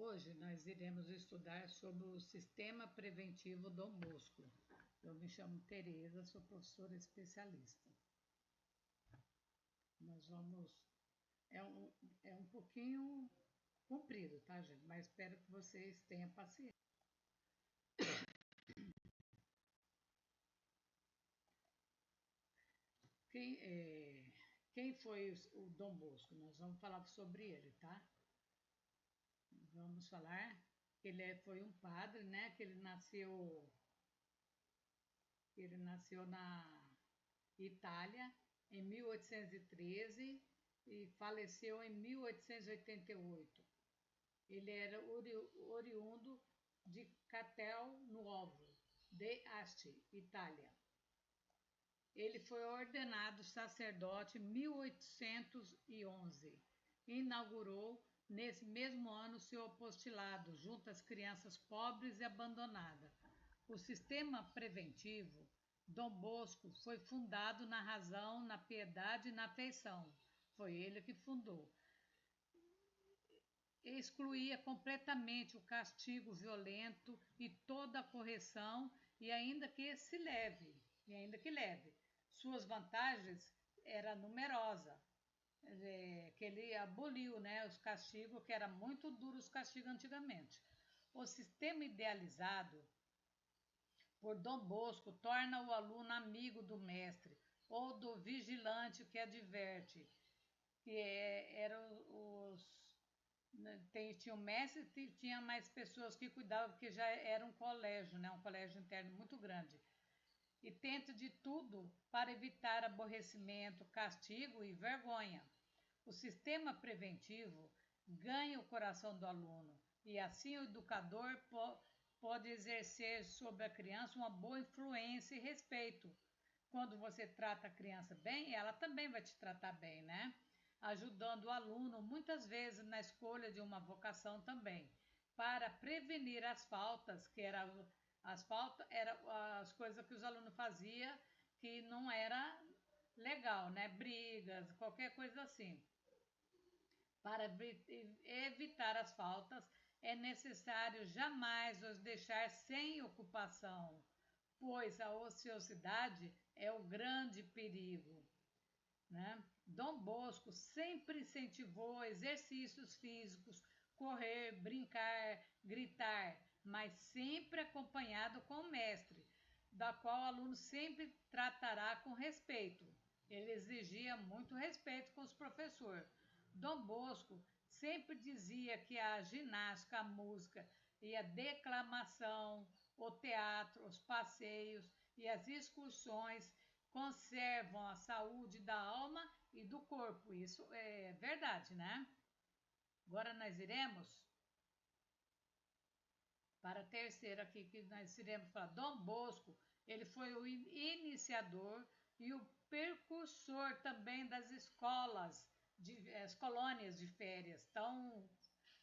Hoje nós iremos estudar sobre o Sistema Preventivo Dom Bosco. Eu me chamo Tereza, sou professora especialista. Nós vamos... É um pouquinho comprido, tá, gente? Mas espero que vocês tenham paciência. Quem foi o Dom Bosco? Nós vamos falar sobre ele, tá? Vamos falar que foi um padre, né? Que ele nasceu na Itália em 1813 e faleceu em 1888. Ele era oriundo de Castelnuovo d'Asti, Itália. Ele foi ordenado sacerdote em 1811 e inaugurou nesse mesmo ano seu apostolado junto às crianças pobres e abandonadas. O sistema preventivo Dom Bosco foi fundado na razão, na piedade e na afeição. Foi ele que fundou. Excluía completamente o castigo violento e toda a correção, e ainda que leve. Suas vantagens era numerosa, que ele aboliu, né, os castigos, que era muito duros os castigos antigamente. O sistema idealizado por Dom Bosco torna o aluno amigo do mestre ou do vigilante que adverte, eram os... Tinha o mestre e tinha mais pessoas que cuidavam, porque já era um colégio, né, um colégio interno muito grande. E tenta de tudo para evitar aborrecimento, castigo e vergonha. O sistema preventivo ganha o coração do aluno e assim o educador pode exercer sobre a criança uma boa influência e respeito. Quando você trata a criança bem, ela também vai te tratar bem, né? Ajudando o aluno muitas vezes na escolha de uma vocação também, para prevenir as faltas, as faltas eram as coisas que os alunos faziam que não era legal, né? Brigas, qualquer coisa assim. Para evitar as faltas, é necessário jamais os deixar sem ocupação, pois a ociosidade é o grande perigo, né? Dom Bosco sempre incentivou exercícios físicos, correr, brincar, gritar, mas sempre acompanhado com o mestre, da qual o aluno sempre tratará com respeito. Ele exigia muito respeito com os professores. Dom Bosco sempre dizia que a ginástica, a música e a declamação, o teatro, os passeios e as excursões conservam a saúde da alma e do corpo. Isso é verdade, né? Agora nós iremos para a terceira aqui, que nós iremos falar. Dom Bosco, ele foi o iniciador e o precursor também das escolas, as colônias de férias, tão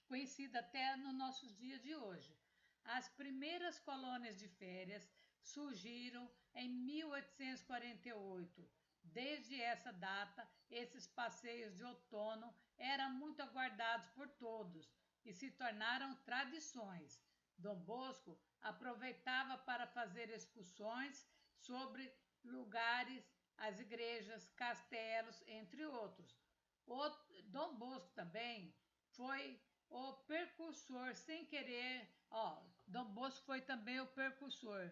conhecida até nos nossos dias de hoje. As primeiras colônias de férias surgiram em 1848. Desde essa data, esses passeios de outono eram muito aguardados por todos e se tornaram tradições. Dom Bosco aproveitava para fazer excursões sobre lugares, as igrejas, castelos, entre outros. O Dom Bosco também foi o precursor, sem querer, Dom Bosco foi também o precursor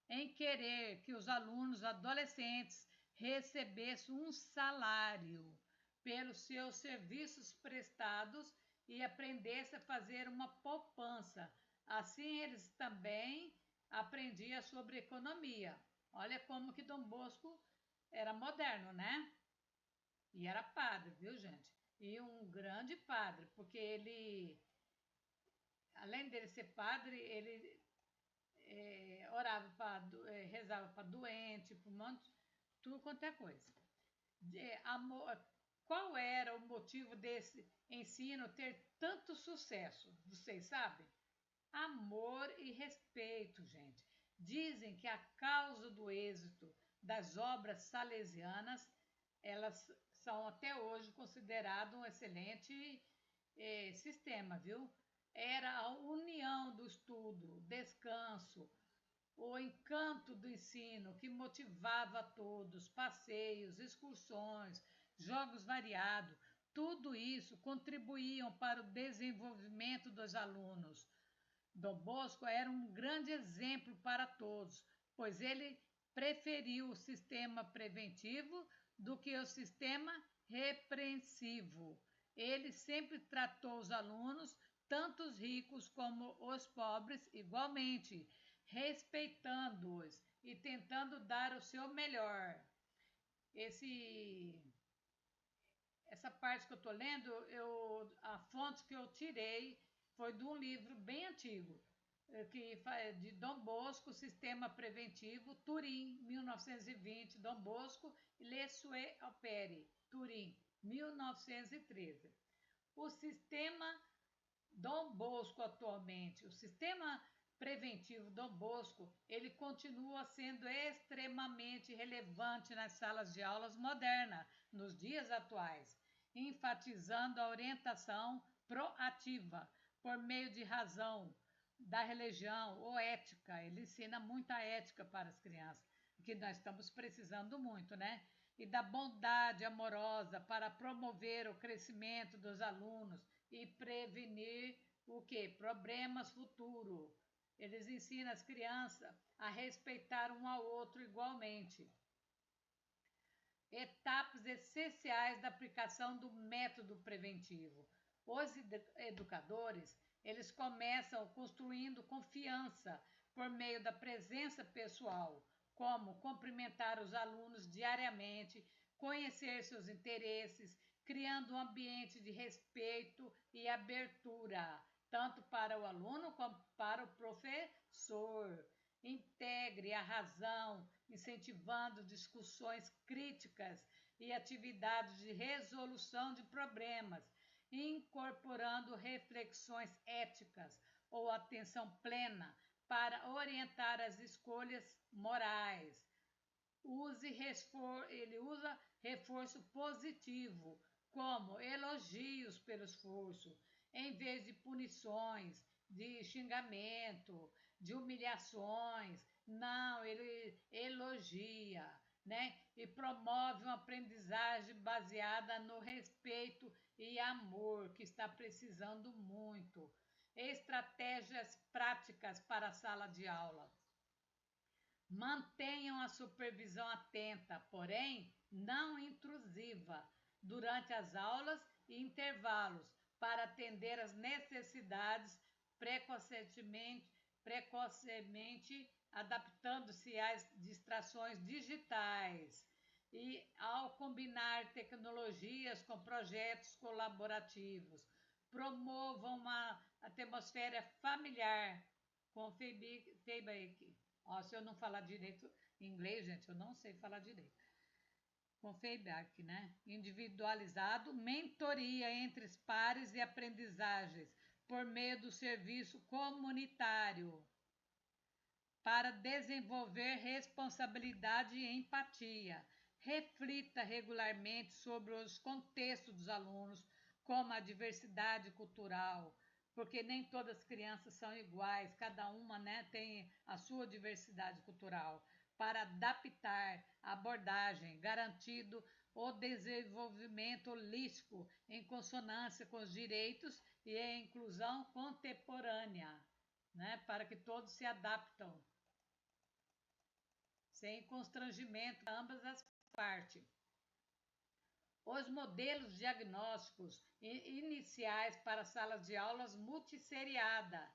em querer que os alunos adolescentes recebessem um salário pelos seus serviços prestados e aprendessem a fazer uma poupança. Assim eles também aprendiam sobre economia. Olha como que Dom Bosco era moderno, né? E era padre, viu, gente? E um grande padre, porque ele, além dele ser padre, ele orava rezava para doente, para um monte, tudo quanto é coisa. Qual era o motivo desse ensino ter tanto sucesso? Vocês sabem? Amor e respeito, gente. Dizem que a causa do êxito das obras salesianas, elas são até hoje consideradas um excelente sistema, viu? era a união do estudo, descanso, o encanto do ensino que motivava a todos, passeios, excursões, jogos variados, tudo isso contribuíam para o desenvolvimento dos alunos. Dom Bosco era um grande exemplo para todos, pois ele preferiu o sistema preventivo do que o sistema repreensivo. Ele sempre tratou os alunos, tanto os ricos como os pobres, igualmente, respeitando-os e tentando dar o seu melhor. Esse, essa parte que eu estou lendo, a fonte que eu tirei foi de um livro bem antigo, de Dom Bosco, Sistema Preventivo, Turim, 1920, Dom Bosco, Le Sue Opere, Turim, 1913. O sistema Dom Bosco atualmente, o sistema preventivo Dom Bosco, ele continua sendo extremamente relevante nas salas de aulas modernas, nos dias atuais, enfatizando a orientação proativa por meio de razão, da religião ou ética. Ele ensina muita ética para as crianças, que nós estamos precisando muito, né? E da bondade amorosa para promover o crescimento dos alunos e prevenir o que? Problemas futuros. Eles ensinam as crianças a respeitar um ao outro igualmente. Etapas essenciais da aplicação do método preventivo. Os educadores, eles começam construindo confiança por meio da presença pessoal, como cumprimentar os alunos diariamente, conhecer seus interesses, criando um ambiente de respeito e abertura, tanto para o aluno como para o professor. Integre a razão, incentivando discussões críticas e atividades de resolução de problemas, incorporando reflexões éticas ou atenção plena para orientar as escolhas morais. Ele usa reforço positivo, como elogios pelo esforço, em vez de punições, de xingamento, de humilhações. Não, ele elogia, né? E promove uma aprendizagem baseada no respeito e amor, que está precisando muito. Estratégias práticas para a sala de aula. Mantenham a supervisão atenta, porém não intrusiva, durante as aulas e intervalos, para atender às necessidades precocemente adaptando-se às distrações digitais e ao combinar tecnologias com projetos colaborativos. Promovam uma atmosfera familiar com feedback. Ó, se eu não falar direito inglês, gente, eu não sei falar direito. Com feedback, né? Individualizado, mentoria entre os pares e aprendizagens por meio do serviço comunitário para desenvolver responsabilidade e empatia. Reflita regularmente sobre os contextos dos alunos, como a diversidade cultural, porque nem todas as crianças são iguais, cada uma, né, tem a sua diversidade cultural, para adaptar a abordagem, garantindo o desenvolvimento holístico em consonância com os direitos e a inclusão contemporânea, né, para que todos se adaptam sem constrangimento a ambas as partes. Os modelos diagnósticos iniciais para salas de aulas multisseriada.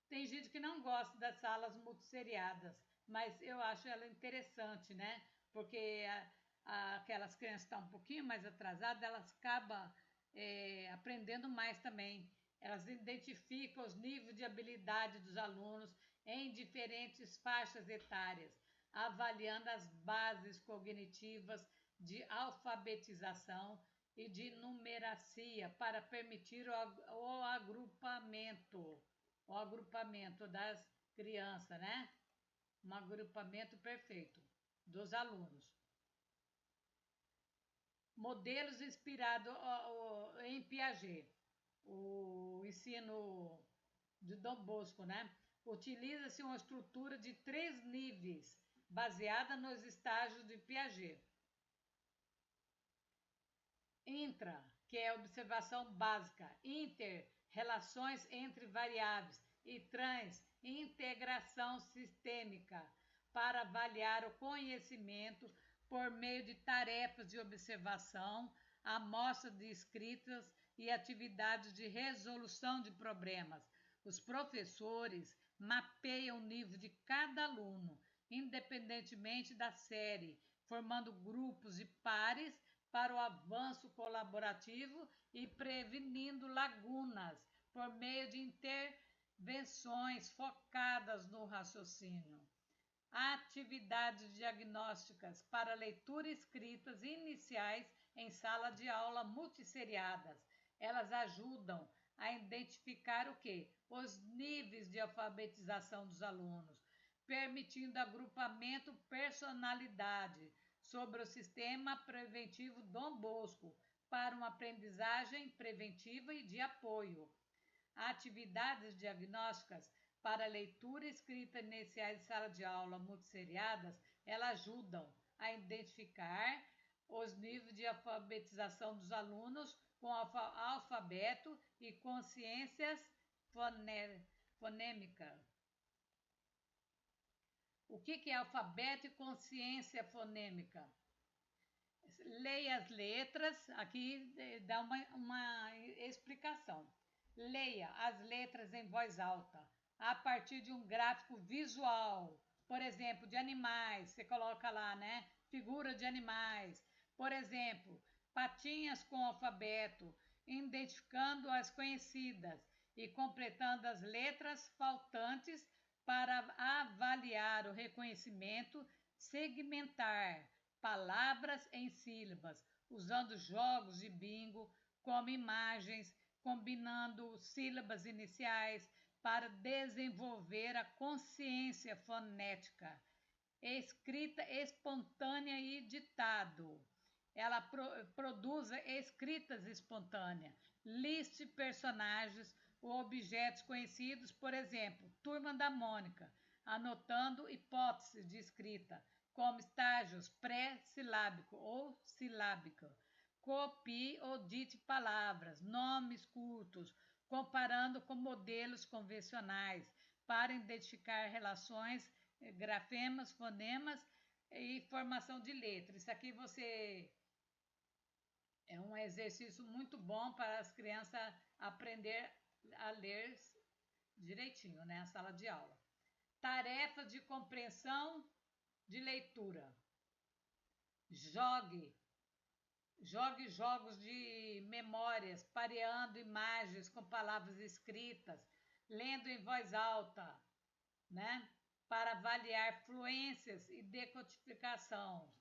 Tem gente que não gosta das salas multisseriadas, mas eu acho ela interessante, né? Porque aquelas crianças que estão um pouquinho mais atrasadas, elas acabam aprendendo mais também. Elas identificam os níveis de habilidade dos alunos em diferentes faixas etárias, avaliando as bases cognitivas de alfabetização e de numeracia para permitir o agrupamento das crianças, né? Um agrupamento perfeito dos alunos. Modelos inspirados em Piaget, o ensino de Dom Bosco, né? Utiliza-se uma estrutura de 3 níveis, baseada nos estágios de Piaget. Intra, que é observação básica, inter, relações entre variáveis, e trans, integração sistêmica, para avaliar o conhecimento por meio de tarefas de observação, amostras de escritas e atividades de resolução de problemas. Os professores mapeiam o nível de cada aluno, independentemente da série, formando grupos e pares para o avanço colaborativo e prevenindo lagunas por meio de intervenções focadas no raciocínio. Atividades diagnósticas para leitura e escritas iniciais em sala de aula multisseriadas. Elas ajudam a identificar o que? Os níveis de alfabetização dos alunos, permitindo agrupamento personalidade sobre o sistema preventivo Dom Bosco para uma aprendizagem preventiva e de apoio. Atividades diagnósticas para leitura e escrita iniciais em sala de aula multisseriadas, elas ajudam a identificar os níveis de alfabetização dos alunos com alfabeto e consciências fonêmica. O que é alfabeto e consciência fonêmica? Leia as letras, aqui dá uma explicação. Leia as letras em voz alta, a partir de um gráfico visual, por exemplo, de animais, você coloca lá, né? Figura de animais. Por exemplo, patinhas com alfabeto, identificando as conhecidas e completando as letras faltantes para avaliar o reconhecimento, segmentar palavras em sílabas, usando jogos de bingo como imagens, combinando sílabas iniciais para desenvolver a consciência fonética. Escrita espontânea e ditado. Ela produz escritas espontâneas. Liste personagens ou objetos conhecidos, por exemplo, Turma da Mônica, anotando hipóteses de escrita, como estágios pré-silábico ou silábico. Copie ou dite palavras, nomes curtos, comparando com modelos convencionais para identificar relações, grafemas, fonemas e formação de letras. Isso aqui você é um exercício muito bom para as crianças aprender a ler direitinho, né? A sala de aula. Tarefas de compreensão de leitura. Jogue jogos de memórias, pareando imagens com palavras escritas, lendo em voz alta, né? Para avaliar fluências e decodificação.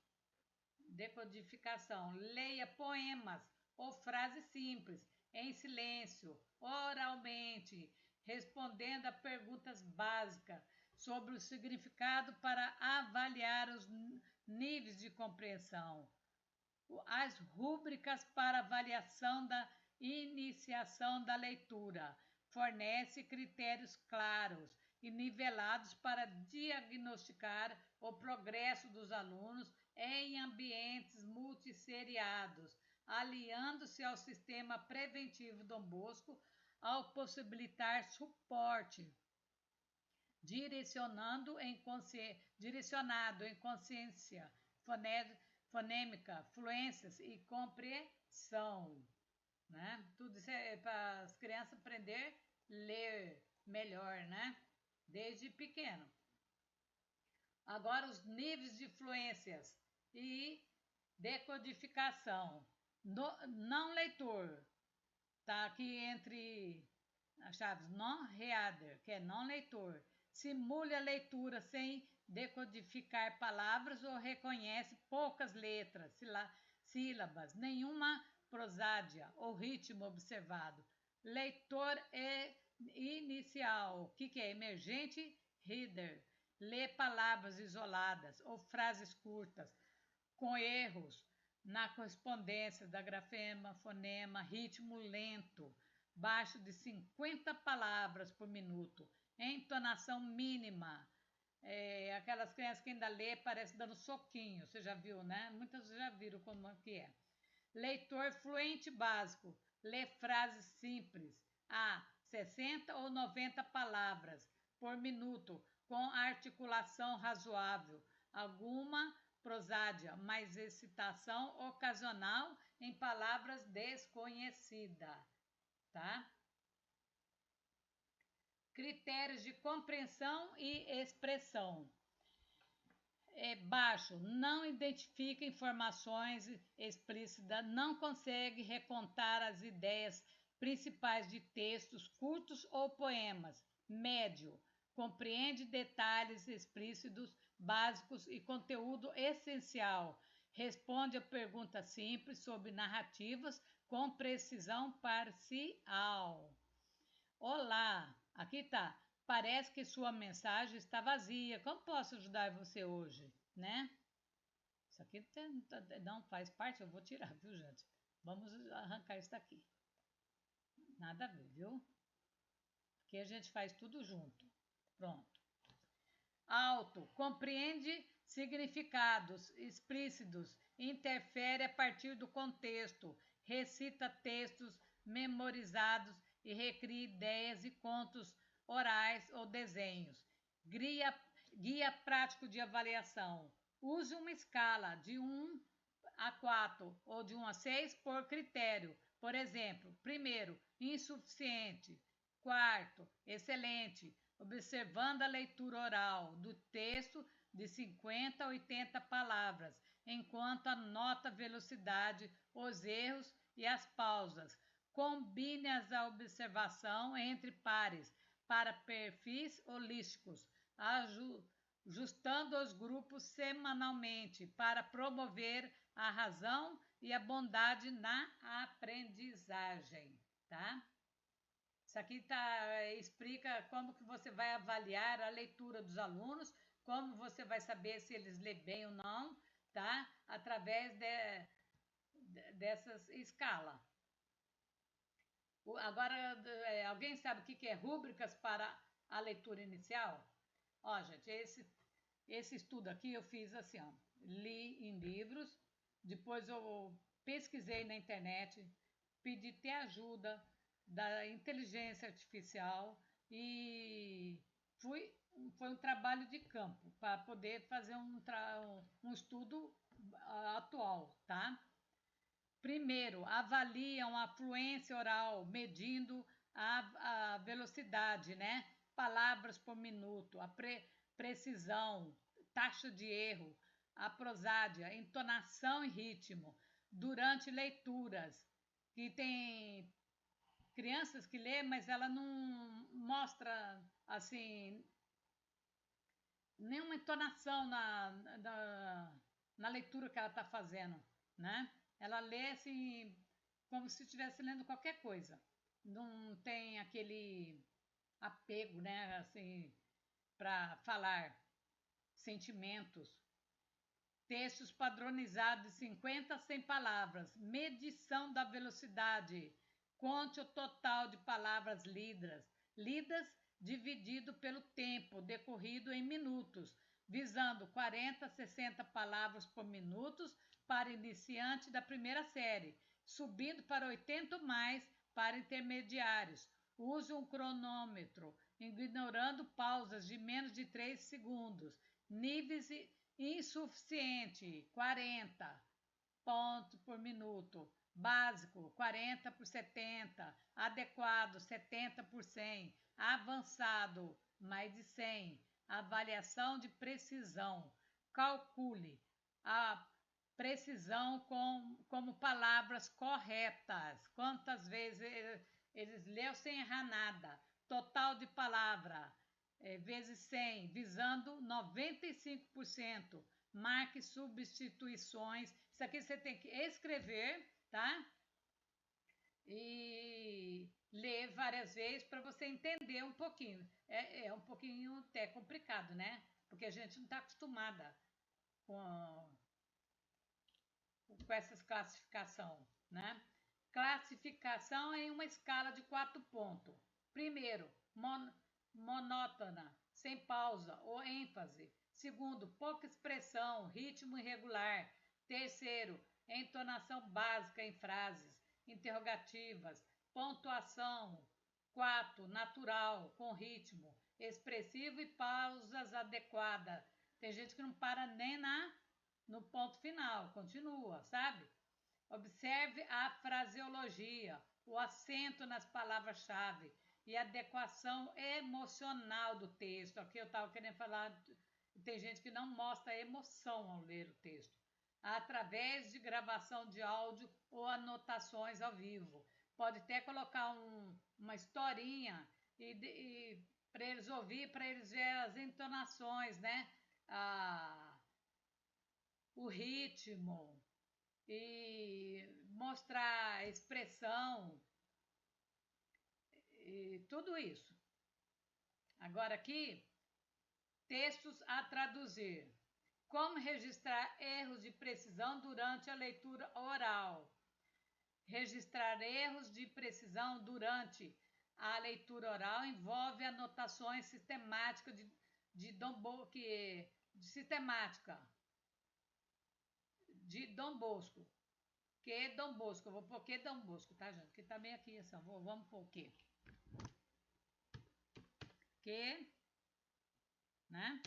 Leia poemas ou frases simples, em silêncio, oralmente, respondendo a perguntas básicas sobre o significado para avaliar os níveis de compreensão. As rúbricas para avaliação da iniciação da leitura fornece critérios claros e nivelados para diagnosticar o progresso dos alunos em ambientes multisseriados, aliando-se ao sistema preventivo Dom Bosco ao possibilitar suporte direcionado em consciência fonêmica, fluências e compreensão. Né? Tudo isso é para as crianças aprender a ler melhor, né? Desde pequeno. Agora, os níveis de fluências e decodificação. Não leitor, tá aqui entre as chaves non-reader, que é não leitor. Simule a leitura sem decodificar palavras ou reconhece poucas letras, sílabas, nenhuma prosádia ou ritmo observado. Leitor inicial, o que é? Emergente reader. Lê palavras isoladas ou frases curtas, com erros na correspondência da grafema, fonema, ritmo lento, baixo de 50 palavras por minuto, entonação mínima. Aquelas crianças que ainda lê parece dando soquinho, você já viu, né? Muitas já viram como é que é. Leitor fluente básico, lê frases simples, a 60 ou 90 palavras por minuto, com articulação razoável, alguma prosádia, mas excitação ocasional em palavras desconhecidas, tá? Critérios de compreensão e expressão. Baixo, não identifica informações explícitas, não consegue recontar as ideias principais de textos curtos ou poemas. Médio, compreende detalhes explícitos, básicos e conteúdo essencial. Responde a perguntas simples sobre narrativas com precisão parcial. Olá, aqui tá. Parece que sua mensagem está vazia. Como posso ajudar você hoje, né? Isso aqui não faz parte, eu vou tirar, viu, gente? Vamos arrancar isso daqui. Nada a ver, viu? Aqui a gente faz tudo junto. Pronto. Alto, compreende significados explícitos, interfere a partir do contexto, recita textos memorizados e recria ideias e contos orais ou desenhos. Guia prático de avaliação. Use uma escala de 1 a 4 ou de 1 a 6 por critério. Por exemplo, primeiro, insuficiente. Quarto, excelente, observando a leitura oral do texto de 50 a 80 palavras, enquanto anota a velocidade, os erros e as pausas. Combine a observação entre pares para perfis holísticos, ajustando os grupos semanalmente para promover a razão e a bondade na aprendizagem, tá? Isso aqui explica como que você vai avaliar a leitura dos alunos, como você vai saber se eles lêem bem ou não, tá? Através dessas escalas. Agora, alguém sabe o que é rúbricas para a leitura inicial? Ó, gente, esse estudo aqui eu fiz assim, ó, li em livros, depois eu pesquisei na internet, pedi até ajuda da inteligência artificial e foi um trabalho de campo para poder fazer um estudo atual, tá? Primeiro, avaliam a fluência oral, medindo a velocidade, né? Palavras por minuto, a precisão, taxa de erro, a prosádia, entonação e ritmo durante leituras. Que tem crianças que lê, mas ela não mostra assim nenhuma entonação na leitura que ela está fazendo, né? Ela lê assim como se estivesse lendo qualquer coisa. Não tem aquele apego, né? Assim, para falar sentimentos. Textos padronizados de 50 a 100 palavras. Medição da velocidade. Conte o total de palavras lidas dividido pelo tempo decorrido em minutos, visando 40 a 60 palavras por minuto para iniciante da primeira série, subindo para 80 ou mais para intermediários. Use um cronômetro, ignorando pausas de menos de 3 segundos. Níveis insuficiente, 40 pontos por minuto. Básico, 40 por 70. Adequado, 70 por 100. Avançado, mais de 100. Avaliação de precisão. Calcule a precisão como palavras corretas. Quantas vezes eles leu sem errar nada. Total de palavra, vezes 100, visando 95%. Marque substituições. Isso aqui você tem que escrever, tá? E ler várias vezes para você entender um pouquinho. É um pouquinho até complicado, né? Porque a gente não está acostumada com essas classificação, né? Classificação em uma escala de 4 pontos. Primeiro, monótona, sem pausa ou ênfase. Segundo, pouca expressão, ritmo irregular. Terceiro, entonação básica em frases interrogativas. Pontuação. 4, natural, com ritmo expressivo e pausas adequadas. Tem gente que não para nem no ponto final, continua, sabe? Observe a fraseologia, o acento nas palavras-chave e a adequação emocional do texto. Aqui eu estava querendo falar, tem gente que não mostra emoção ao ler o texto. Através de gravação de áudio ou anotações ao vivo. Pode até colocar uma historinha e para eles ouvir, para eles ver as entonações, né? O ritmo e mostrar a expressão e tudo isso. Agora aqui, textos a traduzir. Como registrar erros de precisão durante a leitura oral. Registrar erros de precisão durante a leitura oral envolve anotações sistemáticas de Dom Bosco. Que Dom Bosco, eu vou pôr que Dom Bosco, tá, gente? Que tá bem aqui, assim, vamos pôr o que? Que, né?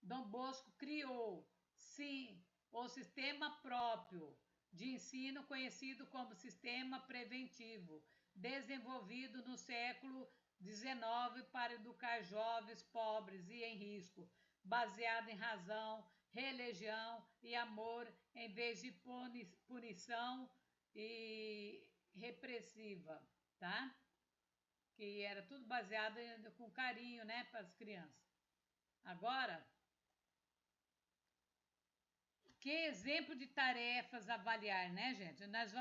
Dom Bosco criou, sim, o sistema próprio de ensino conhecido como sistema preventivo, desenvolvido no século XIX para educar jovens pobres e em risco, baseado em razão, religião e amor, em vez de punição e repressiva, tá? Que era tudo baseado com carinho, né, para as crianças. Agora, que exemplo de tarefas avaliar, né, gente? Nós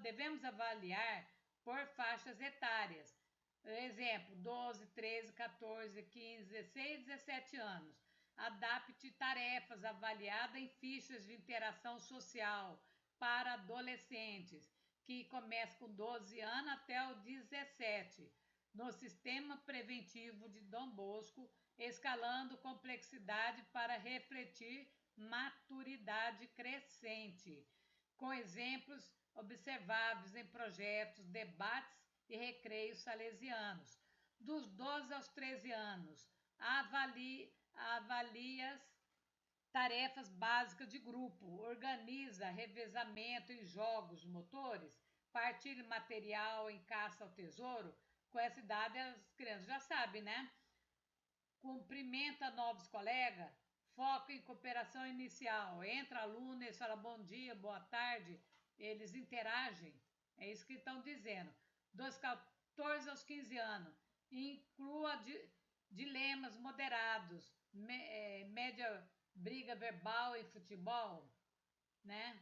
devemos avaliar por faixas etárias. Exemplo, 12, 13, 14, 15, 16, 17 anos. Adapte tarefas avaliadas em fichas de interação social para adolescentes, que começa com 12 anos até o 17, no sistema preventivo de Dom Bosco, escalando complexidade para refletir maturidade crescente, com exemplos observáveis em projetos, debates e recreios salesianos. Dos 12 aos 13 anos, avalia tarefas básicas de grupo, organiza revezamento em jogos motores, partilha material em caça ao tesouro. Com essa idade, as crianças já sabem, né? Cumprimenta novos colegas, foco em cooperação inicial. Entra aluno, eles falam bom dia, boa tarde, eles interagem. É isso que estão dizendo. Dos 14 aos 15 anos, inclua dilemas moderados, média briga verbal em futebol, né?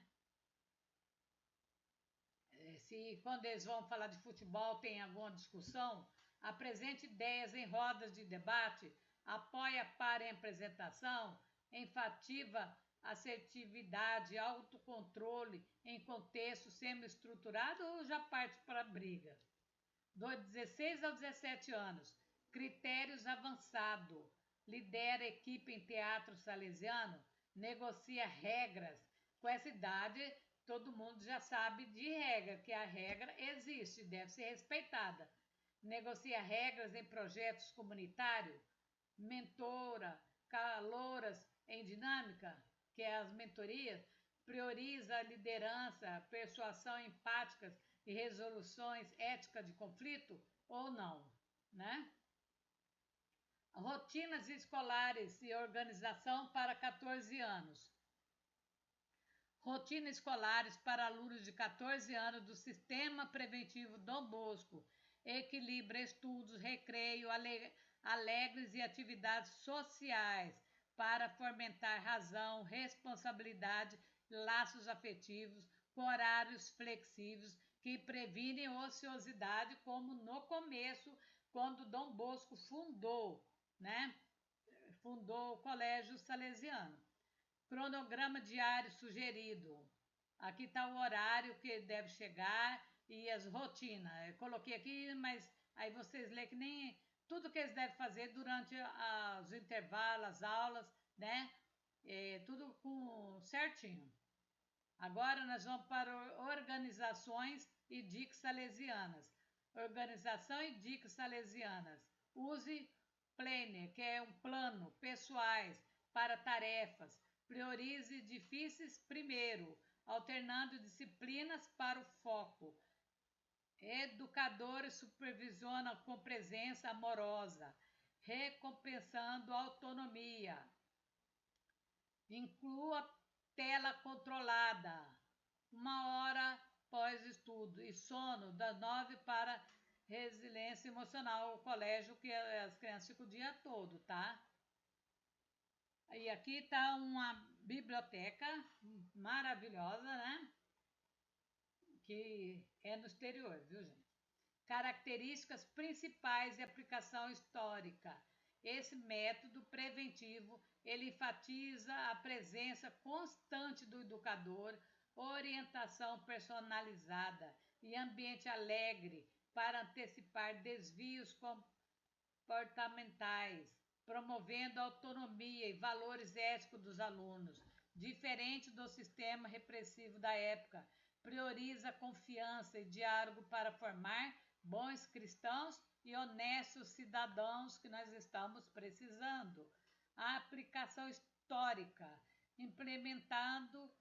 Se quando eles vão falar de futebol tem alguma discussão, apresente ideias em rodas de debate, apoia para a apresentação, enfatiza assertividade, autocontrole em contexto semi-estruturado ou já parte para a briga. Dos 16 aos 17 anos, critérios avançado, lidera equipe em teatro salesiano, negocia regras. Com essa idade, todo mundo já sabe de regra, que a regra existe, deve ser respeitada. Negocia regras em projetos comunitários, mentora, calouras em dinâmica, que é as mentorias, prioriza a liderança, persuasão empáticas e resoluções éticas de conflito ou não, né? Rotinas escolares e organização para 14 anos. Rotinas escolares para alunos de 14 anos do Sistema Preventivo Dom Bosco. Equilibra estudos, recreio, alegres e atividades sociais para fomentar razão, responsabilidade, laços afetivos, com horários flexíveis que previnem ociosidade, como no começo, quando Dom Bosco fundou, né? Fundou o Colégio Salesiano. Cronograma diário sugerido. Aqui está o horário que deve chegar, e as rotinas. Eu coloquei aqui, mas aí vocês lêem que nem tudo que eles devem fazer durante os intervalos, as aulas, né? Tudo com certinho. Agora nós vamos para organizações e dicas salesianas. Organização e dicas salesianas. Use planner, que é um plano pessoais para tarefas. Priorize difíceis primeiro, alternando disciplinas para o foco. Educadores supervisionam com presença amorosa, recompensando autonomia. Inclua tela controlada, 1 hora pós-estudo e sono das 9 para resiliência emocional, o colégio que as crianças ficam o dia todo, tá? E aqui tá uma biblioteca maravilhosa, né? Que é no exterior, viu, gente? Características principais e aplicação histórica. Esse método preventivo, ele enfatiza a presença constante do educador, orientação personalizada e ambiente alegre para antecipar desvios comportamentais, promovendo a autonomia e valores éticos dos alunos. Diferente do sistema repressivo da época, prioriza a confiança e diálogo para formar bons cristãos e honestos cidadãos que nós estamos precisando. A aplicação histórica, implementado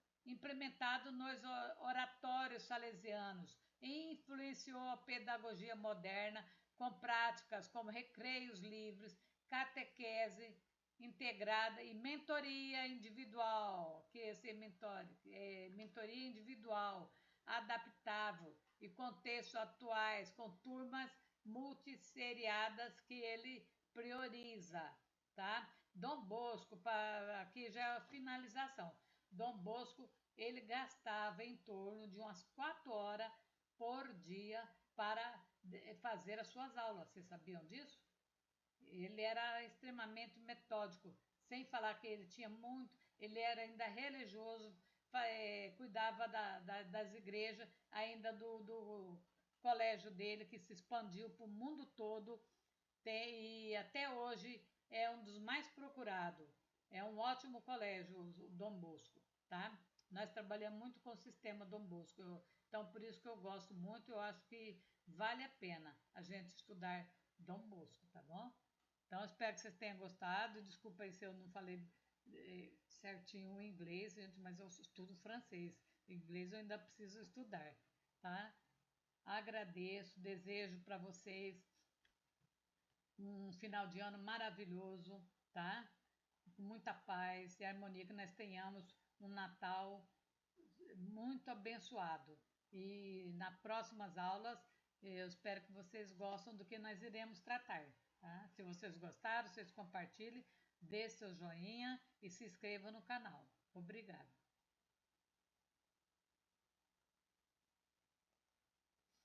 nos oratórios salesianos, influenciou a pedagogia moderna com práticas como recreios livres, catequese integrada e mentoria individual, que esse mentoria individual, adaptável e contextos atuais, com turmas multisseriadas que ele prioriza, tá? Dom Bosco, aqui já é a finalização. Dom Bosco, ele gastava em torno de umas 4 horas por dia para fazer as suas aulas. Vocês sabiam disso? Ele era extremamente metódico, sem falar que ele tinha muito, ele era ainda religioso, cuidava das igrejas, ainda do colégio dele, que se expandiu para o mundo todo, e até hoje é um dos mais procurados. É um ótimo colégio, o Dom Bosco, tá? Nós trabalhamos muito com o sistema Dom Bosco, então por isso que eu gosto muito, eu acho que vale a pena a gente estudar Dom Bosco, tá bom? Então, espero que vocês tenham gostado. Desculpa aí se eu não falei certinho o inglês, gente, mas eu estudo francês. Inglês eu ainda preciso estudar, tá? Agradeço, desejo para vocês um final de ano maravilhoso, tá? Com muita paz e harmonia, que nós tenhamos um Natal muito abençoado. E nas próximas aulas, eu espero que vocês gostem do que nós iremos tratar. Tá? Se vocês gostaram, vocês compartilhem, dê seu joinha e se inscrevam no canal. Obrigada.